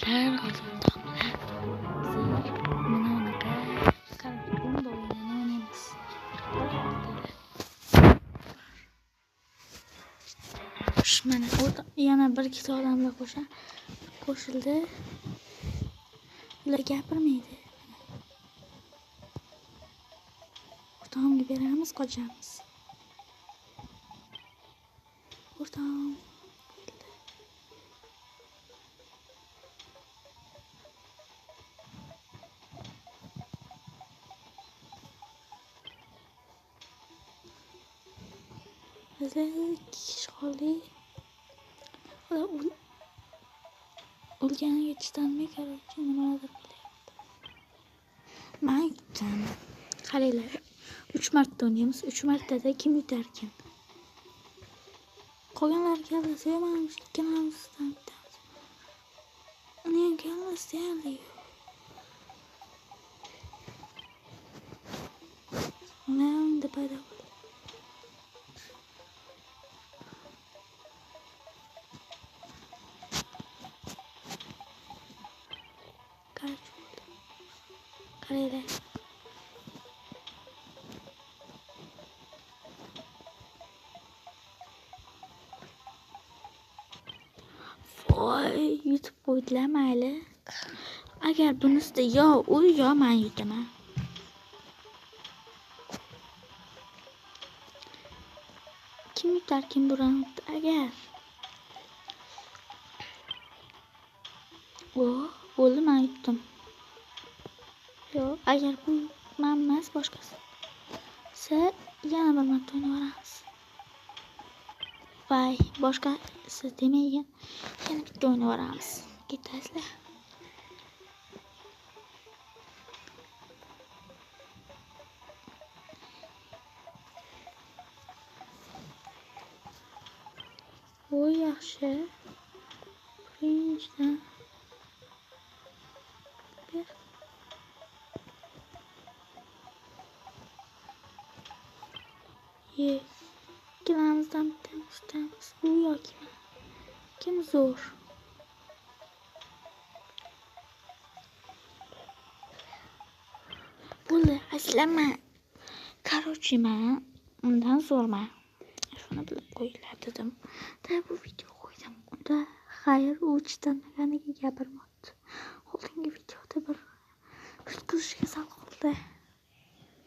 Arkadaşlar hazırlandılar. Mana unaqa kalbim bo'yinini o'ynaymiz. Mana o'rta yana bir ikkita odamlar qo'shildi. Ular gapirmaydi. O'rtog'imga beramiz, qochamiz. O'rtog'im bizlar ikki kishi qoldik. Ular o'lganiga chidamay korоче nimadir qilyapti. Men aytdim. Qaranglar, 3 marta o'ynaymiz. 3 martada kim yutarkan? Qolganlar kallasi mana shu ikkalamizdan bitamiz. Uning kallasi deyarli yo'q. Unda paydo bo'ldi. Qaranglar. Voy, yutib qo'ydilar mayli. Agar bunisida yo u yo men yutaman. Kim yutar kim bu raundda agar? Bo'ldi, men yutdim. Yo'q, agar bu men emas boshqasi. Yana bir marta o'ynayveramiz. Voy, boshqasi demaygan. Yana bitta o'ynayveramiz. Ketasizlar. Voy, yaxshi. Birinchidan ikkalamizdan bittamiz. U yoki kim zo'r? Bo'ldi, aslanma. Короче, men undan zo'rman. Shuni bilib qo'yinglar dedim. Bu video qo'ydim. Unda xayr u chidanmaganiga gapirmoqdi. Oldingi videoda bir yutqizishga sal qoldi.